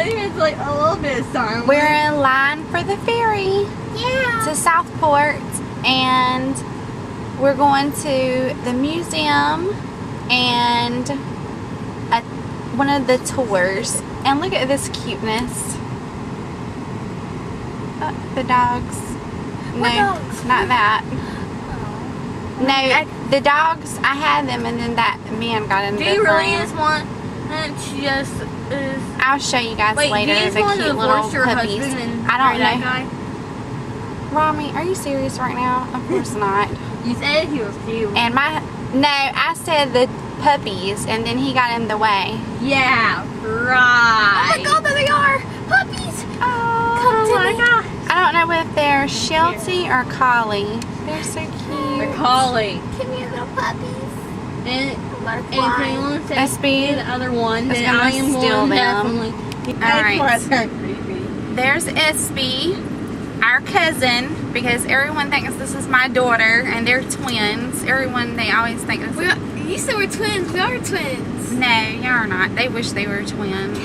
Not even like a little bit silent. We're in line for the ferry. Yeah. To Southport, and we're going to the museum and one of the tours. And look at this cuteness. The dogs. What No, dogs? not that. Oh. No, the dogs, I had them, and then that man got in the Do you really frame. just want just is I'll show you guys wait, later do you just the want to cute little divorce your puppies. husband and I don't marry know. that guy? Rami, are you serious right now? Of course not. You said he was cute. And no, I said the puppies, and then he got in the way. Yeah, Oh right. my god, there they are! Puppies! Oh, Come to my me. god. I don't know if they're Sheltie or Collie. They're so They're cute. calling. Come here, little puppies. And I'm if anyone says SB, the other one, is then gonna I am steal going them. definitely. Alright. That's kind of creepy. There's SB, our cousin, because everyone thinks this is my daughter, and they're twins. They always think this is... You said we're twins. We are twins. No, you're not. They wish they were twins.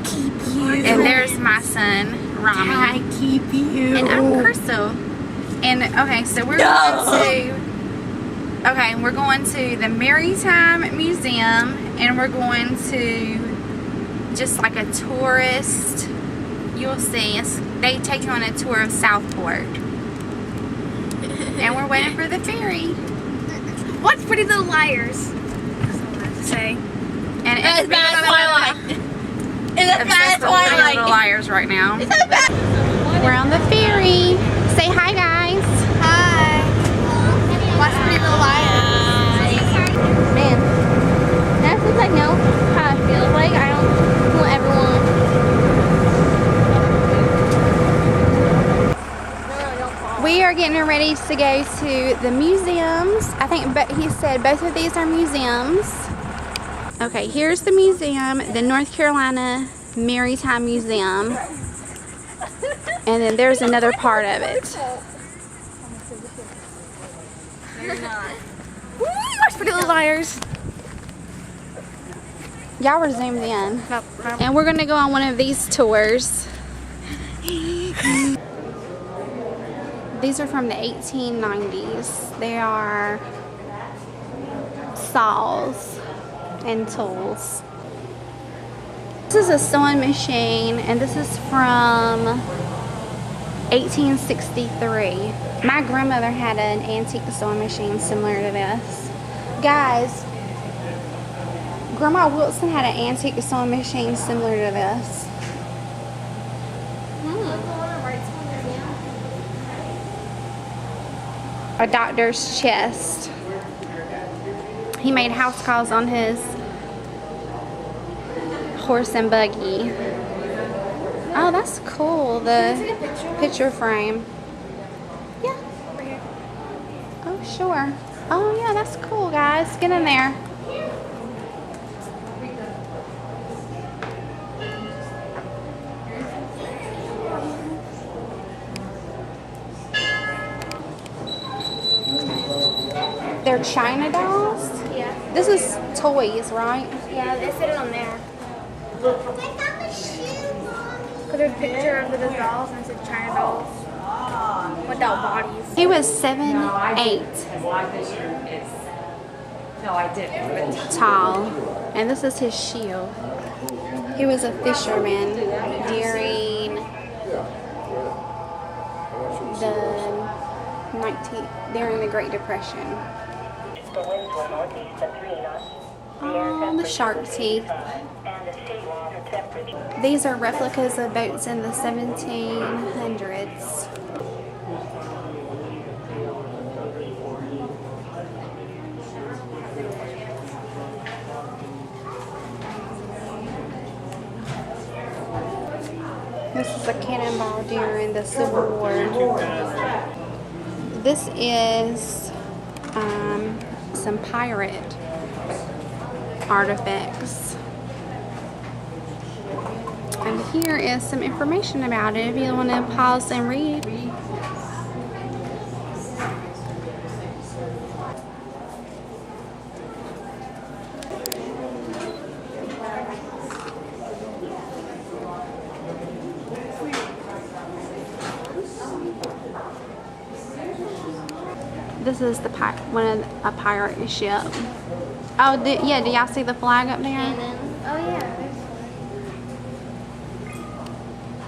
Keep you. And there's my son, Rami. I keep you. And I'm Crystal. And okay, so we're going to the Maritime Museum, and we're going to just like a tourist. You'll see. They take you on a tour of Southport. And we're waiting for the ferry. Watch Pretty Little Liars. That's all I have to say. And It's bad Twilight. It's a bad obsessed with Pretty Little Twilight. Liars right now. It's a bad. We're on the ferry. Say hi, guys. Hi. Watch Pretty Little Liars. Man, that's just like no how it feels like. I don't want everyone. We are getting ready to go to the museums. I think he said both of these are museums. Okay, here's the museum, the North Carolina Maritime Museum. And then there's another part of it. Watch Pretty Little Liars. Y'all were zoomed in. And we're gonna go on one of these tours. These are from the 1890s. They are saws and tools. This is a sewing machine, and this is from 1863. My grandmother had an antique sewing machine similar to this. Guys, Grandma Wilson had an antique sewing machine similar to this. A doctor's chest. He made house calls on his horse and buggy. Oh, that's cool. The picture frame. Yeah. Oh, sure. Oh, yeah, that's cool, guys. Get in there. They're China dolls? Yeah. This is toys, right? Yeah, they said it on there. Because there's a picture of the dolls and it said China dolls. Without bodies. He was 7'8" No, I didn't. tall, and this is his shield. He was a fisherman during the Great Depression. Oh, the shark teeth. These are replicas of boats in the 1700s. This is a cannonball during the Civil War. This is some pirate artifacts. And here is some information about it if you want to pause and read. This is the a pirate ship. Oh, yeah. Do y'all see the flag up there? Oh yeah.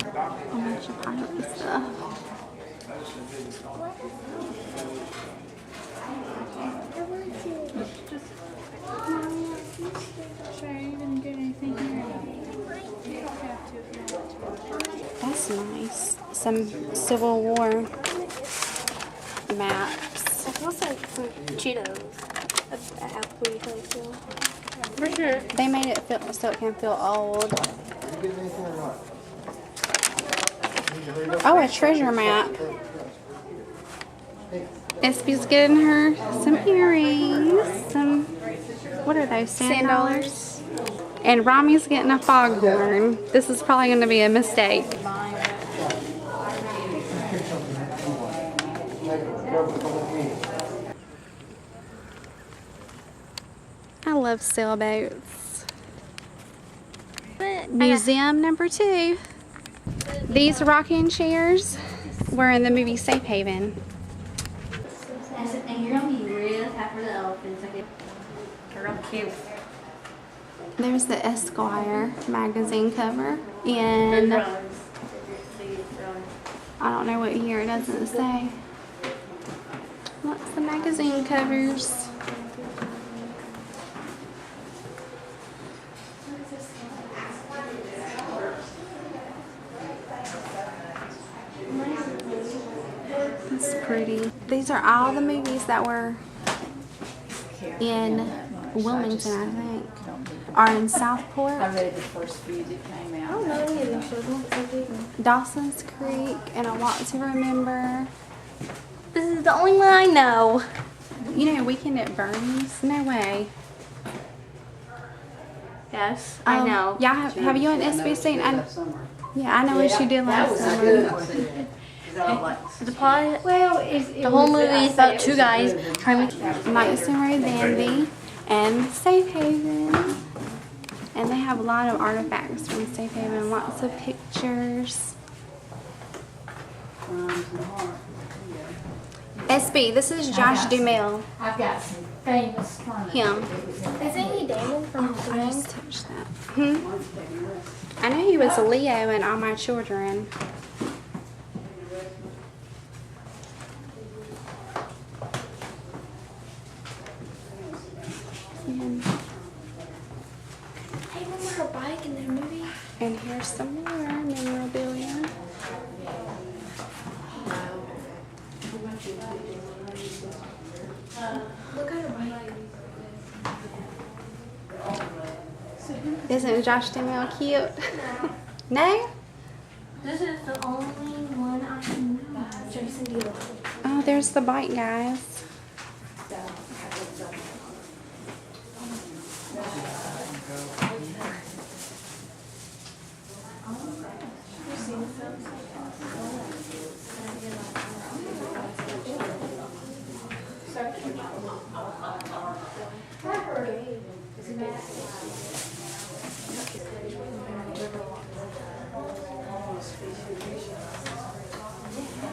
A bunch of pirate stuff. That's nice. Some Civil War maps. It smells like some Cheetos. At Applebee's. For sure. They made it feel so it can feel old. Oh, a treasure map. Espy's getting her some earrings. Some, what are those? Sand dollars. And Rami's getting a foghorn. This is probably going to be a mistake. I love sailboats. Museum number 2. These rocking chairs were in the movie Safe Haven. And you're gonna be real happy for the elephants. They're real cute. There's the Esquire magazine cover. And I don't know what year, it doesn't say. What's the magazine covers? That's pretty. These are all the movies that were in Wilmington, I think, are in Southport. I read the first few that came out. I don't know any of these shows. Dawson's Creek and A Walk to Remember. This is the only one I know. You know, Weekend at Bernie's? No way. Yes, I know. Yeah, have you and SB seen? Yeah, I know what she did last summer. The plot, Well, the whole movie is about two guys trying to. Mike's and Road Dandy and Safe Haven. And they have a lot of artifacts from Safe Haven, lots of pictures. SB, this is Josh Dumel. I've got some famous Him. Isn't he Damon from I just touched that. I know he was a Leo in All My Children. Hey, remember her bike in the movie? And here's some more memorabilia. Look at her bike. Isn't Josh Dumel cute? No? This is the only one I know. Jason Derulo. Oh, there's the bike, guys.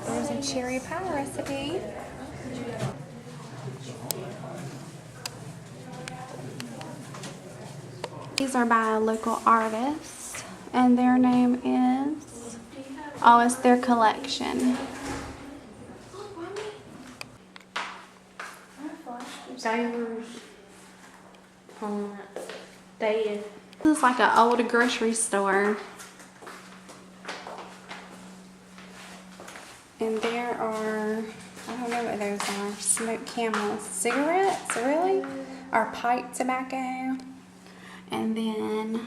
There's a cherry pie recipe. These are by a local artist, and their name is, oh, it's their collection. Divers. Dated. This is like an old grocery store. And there are, I don't know what those are, smoked camels. Cigarettes, really? Or pipe tobacco. And then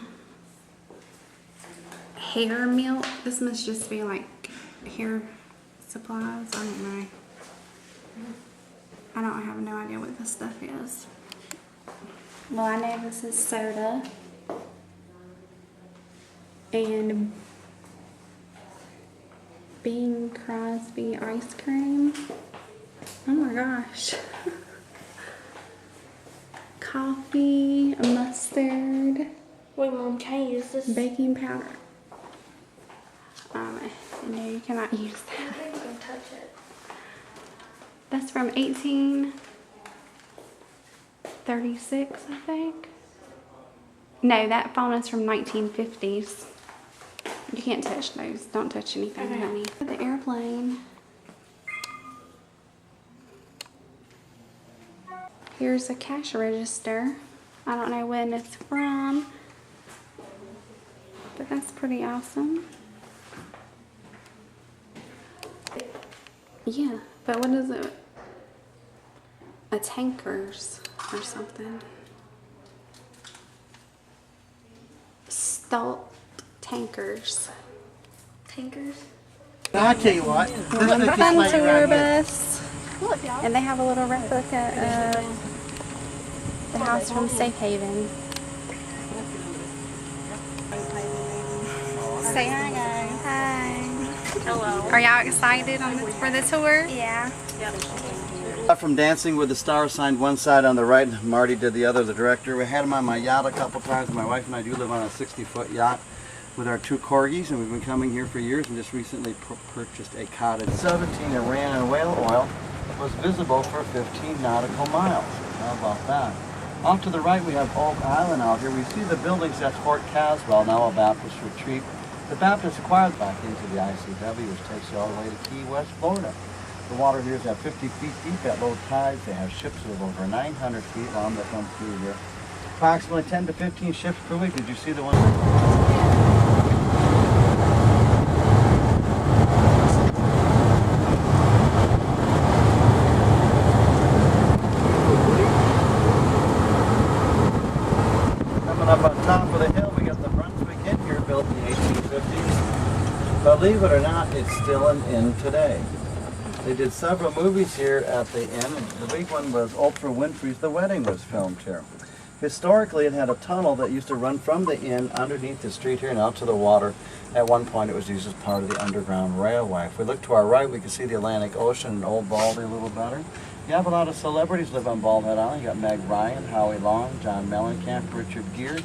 hair milk. This must just be like hair supplies. I don't know. I don't have no idea what this stuff is. Well, I know this is soda. And Bing Crosby ice cream. Oh my gosh. Coffee, mustard. Wait, Mom, can I use this? Baking powder. No, you cannot use that. I think you can touch it. That's from 1836, I think. No, that phone is from 1950s. You can't touch those. Don't touch anything, honey. The airplane. Here's a cash register. I don't know when it's from, but that's pretty awesome. Yeah, but what is it? A tankers or something. Stolt tankers. Tankers. I tell you what, We're on the this fun lady tour right here. bus. Look, y'all. And they have a little replica of the house from Safe Haven. Say hi, guys. Hi. Hello. Are y'all excited for the tour? Yeah. From Dancing with the Stars, signed one side on the right, and Marty did the other, the director. We had him on my yacht a couple times. My wife and I do live on a 60-foot yacht with our 2 corgis, and we've been coming here for years and just recently purchased a cottage. 17 Iran and whale oil was visible for 15 nautical miles. How about that? Off to the right, we have Oak Island out here. We see the buildings. That's Fort Caswell, now a Baptist retreat. The Baptists acquired back into the ICW, which takes you all the way to Key West, Florida. The water here is at 50 feet deep at low tides. They have ships of over 900 feet long that come through here. Approximately 10 to 15 ships per week. Did you see the one? Coming up on top of the hill, we got the Brunswick Inn here, built in the 1850s. Believe it or not, it's still an inn today. They did several movies here at the inn, and the big one was Oprah Winfrey's The Wedding was filmed here. Historically, it had a tunnel that used to run from the inn underneath the street here and out to the water. At one point, it was used as part of the Underground Railway. If we look to our right, we can see the Atlantic Ocean and Old Baldy a little better. You have a lot of celebrities live on Bald Head Island. You got Meg Ryan, Howie Long, John Mellencamp, Richard Gere.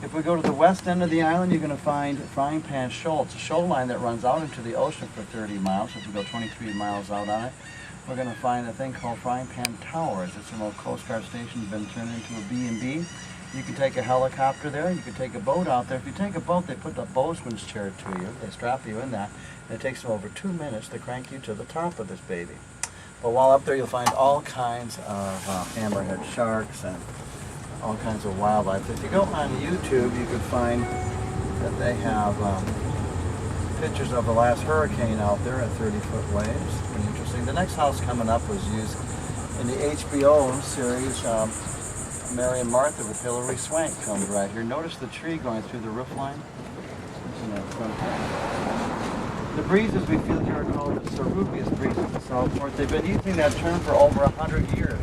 If we go to the west end of the island, you're going to find Frying Pan Shoal. It's a shoreline that runs out into the ocean for 30 miles. If we go 23 miles out on it, we're going to find a thing called Frying Pan Towers. It's an old Coast Guard station that's been turned into a B&B. You can take a helicopter there. You can take a boat out there. If you take a boat, they put the boatswain's chair to you. They strap you in that. And it takes them over 2 minutes to crank you to the top of this baby. But while up there, you'll find all kinds of hammerhead sharks and all kinds of wildlife. If you go on YouTube, you can find that they have pictures of the last hurricane out there at 30-foot waves. Pretty interesting. The next house coming up was used in the HBO series Mary and Martha with Hilary Swank filmed right here. Notice the tree going through the roof line. The breezes we feel here are called the ceruleus breezes in Southport. They've been using that term for over 100 years.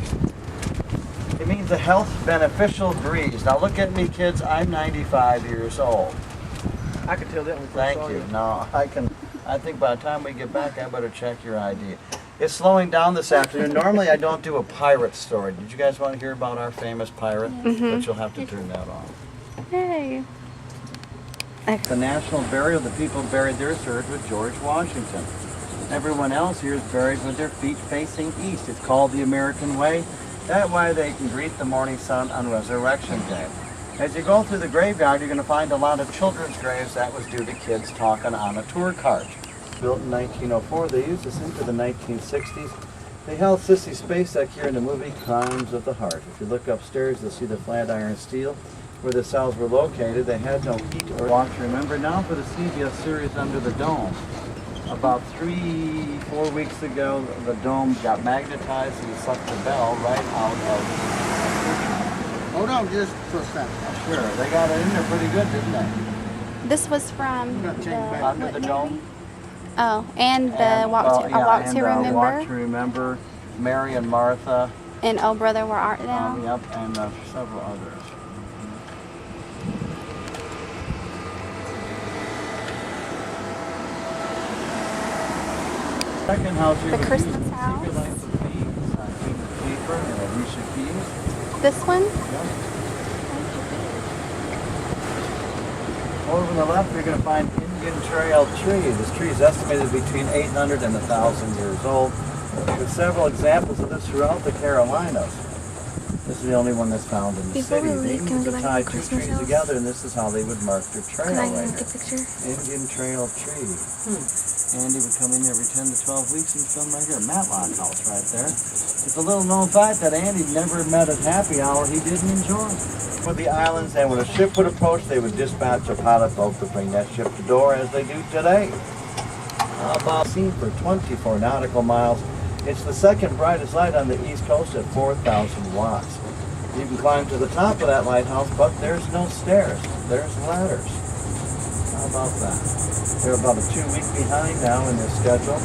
It means a health beneficial breeze. Now look at me, kids. I'm 95 years old. I could tell that when we first Thank saw you. Now I think by the time we get back, I better check your ID. It's slowing down this afternoon. Normally I don't do a pirate story. Did you guys want to hear about our famous pirate? But you'll have to turn that on. Hey. The national burial, the people buried there served with George Washington. Everyone else here is buried with their feet facing east. It's called the American way. That way they can greet the morning sun on Resurrection Day. As you go through the graveyard, you're going to find a lot of children's graves. That was due to kids talking on a tour cart. Built in 1904, they used this into the 1960s. They held Sissy Spacek here in the movie Crimes of the Heart. If you look upstairs, you'll see the flat iron steel where the cells were located. They had no heat or walk to remember. Now for the CBS series Under the Dome. About 3-4 weeks ago, the dome got magnetized and sucked the bell right out of. Hold on just for a second. Sure, they got it in there pretty good, didn't they? This was from Under the Dome. Oh, and the Walk to Remember. Walk to Remember, Mary and Martha. And Oh Brother, Where Art Thou? Yep, and several others. Second house here. The Christmas house. Secret Life of Bees, Paper and Alicia Keys. This one? Over on the left, you're going to find Indian Trail tree. This tree is estimated between 800 and 1,000 years old. There's several examples of this throughout the Carolinas. This is the only one that's found in the Before we city. They leave, can we used go to back tie to two Christmas trees house? together, and this is how they would mark their trail Can I right take a here. picture? Indian Trail Tree. Andy would come in every 10 to 12 weeks and film right here. Matlock House right there. It's a little known fact that Andy never met a happy hour he didn't enjoy. For the islands, and when a ship would approach, they would dispatch a pilot boat to bring that ship to door as they do today. How about seen for 24 nautical miles? It's the second brightest light on the East Coast at 4,000 watts. You can climb to the top of that lighthouse, but there's no stairs. There's ladders. How about that? They're about a 2 week behind now in their schedule.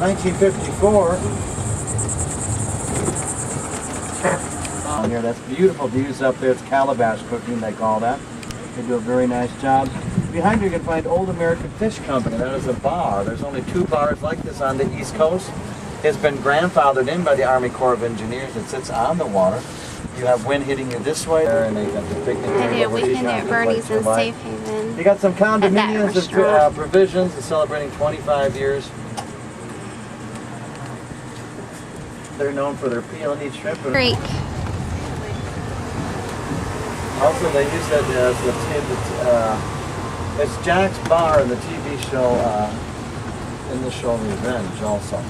1954. Down here, that's beautiful views up there. It's calabash cooking, they call that. They do a very nice job. Behind you can find Old American Fish Company. That is a bar. There's only 2 bars like this on the East Coast. It's been grandfathered in by the Army Corps of Engineers. It sits on the water. You have wind hitting you this way, and they got the picnic I did table a where you weekend can at Bernie's in enjoy. Safe Haven. You got some condominiums and restaurant. provisions and celebrating 25 years. They're known for their peony shrimp. Creek. Also, they use that as it's Jack's Bar in the TV show, in the show Revenge also.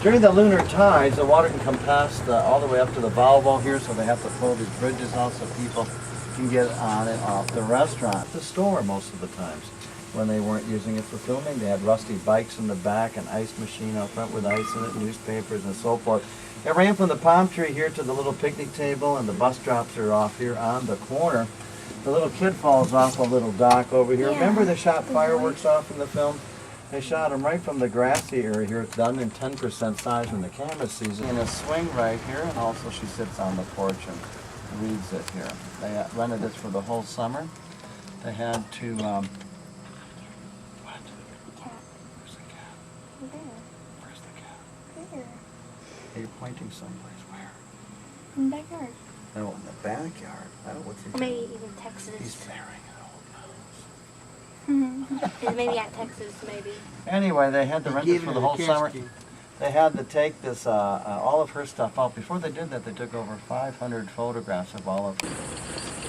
During the lunar tides, the water can come past all the way up to the Volvo here, so they have to pull these bridges out so people can get on and off the restaurant. The store most of the times. When they weren't using it for filming, they had rusty bikes in the back, an ice machine out front with ice in it, newspapers and so forth. It ran from the palm tree here to the little picnic table, and the bus drops are off here on the corner. The little kid falls off a little dock over here. Yeah. Remember they shot fireworks off in the film? They shot them right from the grassy area here. It's done in 10% size when the camera sees it. In a swing right here, and also she sits on the porch and reads it here. They rented this for the whole summer. They had to, what? Where's the cat? There. Where's the cat? There. Are you pointing someplace? Where? In the backyard. No, in the backyard. I don't know what's he Or maybe even Texas. He's bearing an old nose. Maybe at Texas, maybe. Anyway, they had to rent this for the whole summer. They had to take this, all of her stuff out. Before they did that, they took over 500 photographs of all of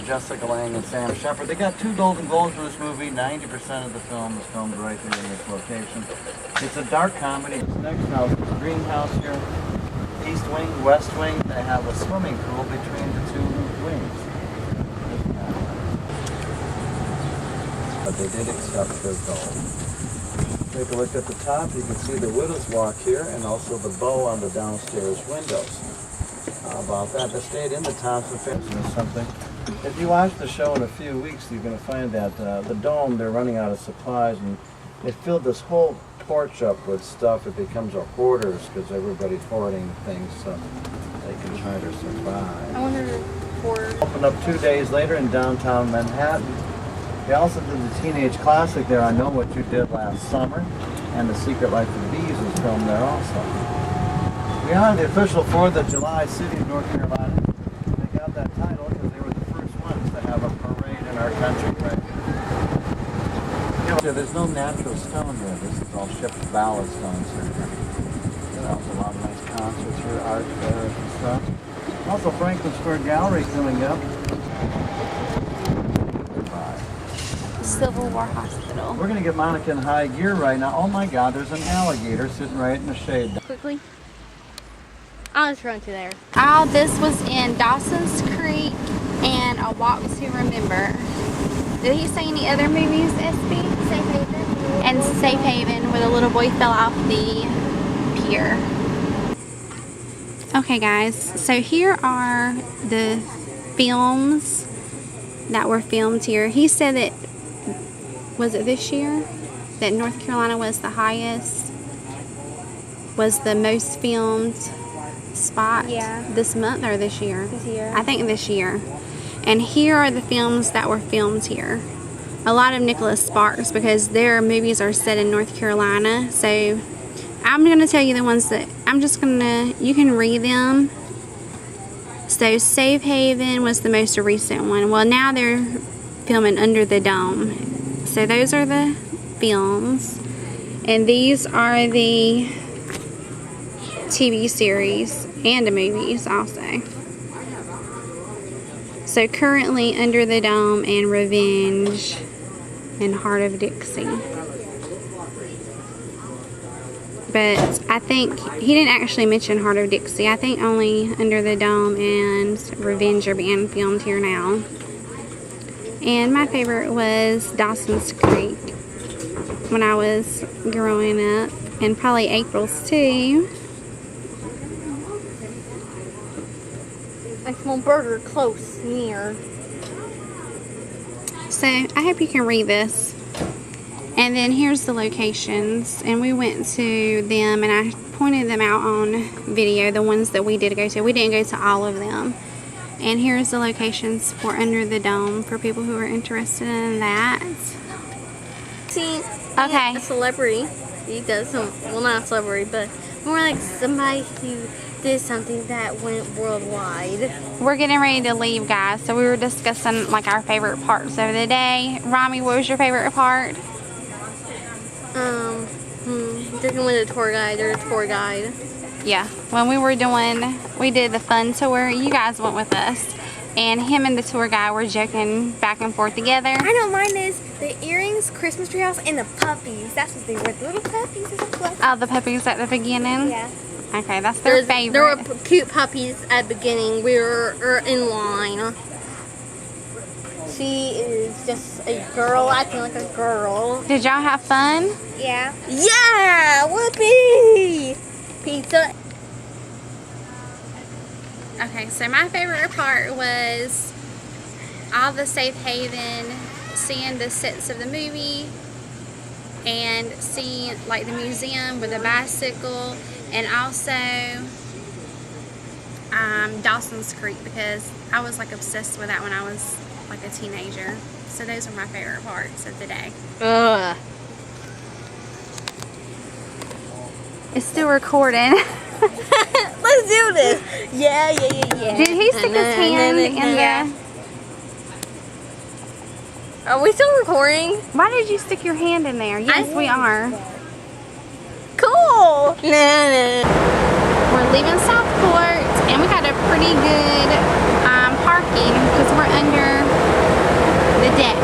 Jessica Lange and Sam Shepard. They got 2 Golden Globes for this movie. 90% of the film is filmed right here in this location. It's a dark comedy. This next house is a greenhouse here. East wing, west wing. They have a swimming pool between the 2 wings. But they did accept their goal. Take a look at the top. You can see the widow's walk here and also the bow on the downstairs windows. How about that? They stayed in the Thompson fence or something. If you watch the show in a few weeks, you're going to find that the dome, they're running out of supplies, and they filled this whole porch up with stuff. It becomes a hoarders because everybody's hoarding things so they can try to survive. I wonder for Opened up 2 days later in downtown Manhattan. They also did the Teenage Classic there, I Know What You Did Last Summer, and The Secret Life of Bees was filmed there also. We are the official 4th of July city of North Carolina. They got that title because they were the first ones to have a parade in our country. Right? There's no natural stone here. This is all shipped ballast stones here. There's also a lot of nice concerts here, art fairs and stuff. Also Franklin Square Gallery coming up. Civil War Hospital. We're going to get Monica in high gear right now. Oh my God, there's an alligator sitting right in the shade. Quickly. I'll just run to there. All this was in Dawson's Creek and A Walk to Remember. Did he say any other movies, SB? Safe Haven. And Safe Haven, where the little boy fell off the pier. Okay guys, so here are the films that were filmed here. He said that, was it this year, that North Carolina was the highest, was the most filmed spot? Yeah. This month or this year? This year. I think this year. And here are the films that were filmed here. A lot of Nicholas Sparks, because their movies are set in North Carolina. So I'm going to tell you the ones that I'm just going to, you can read them. So Safe Haven was the most recent one. Well, now they're filming Under the Dome. So those are the films. And these are the TV series and the movies also. So currently Under the Dome and Revenge and Heart of Dixie. But I think he didn't actually mention Heart of Dixie. I think only Under the Dome and Revenge are being filmed here now. And my favorite was Dawson's Creek when I was growing up, and probably April's too. A small burger close, near. So I hope you can read this. And then here's the locations, and we went to them and I pointed them out on video, the ones that we did go to. We didn't go to all of them. And here's the locations for Under the Dome for people who are interested in that. See, Okay. a celebrity. He does some, well, not a celebrity, but more like somebody who did something that went worldwide. We're getting ready to leave, guys, so we were discussing like our favorite parts of the day. Rami, what was your favorite part? Drinking with a tour guide or a tour guide. Yeah, when we did the fun tour, you guys went with us, and him and the tour guide were joking back and forth together. I know mine is the earrings, Christmas tree house, and the puppies. That's what they were. The little puppies is a plus. Oh, the puppies at the beginning? Yeah. Okay, that's their favorite. There were cute puppies at the beginning. We were in line. She is just a girl, acting like a girl. Did y'all have fun? Yeah. Yeah! Whoopee! Pizza. Okay, so my favorite part was all the Safe Haven, seeing the sets of the movie, and seeing like the museum with the bicycle, and also Dawson's Creek, because I was like obsessed with that when I was like a teenager. So those were my favorite parts of the day. Ugh. It's still recording. Let's do this. Yeah. Did he stick his hand in there? Are we still recording? Why did you stick your hand in there? Yes, we are. Cool. We're leaving Southport, and we got a pretty good parking because we're under the deck.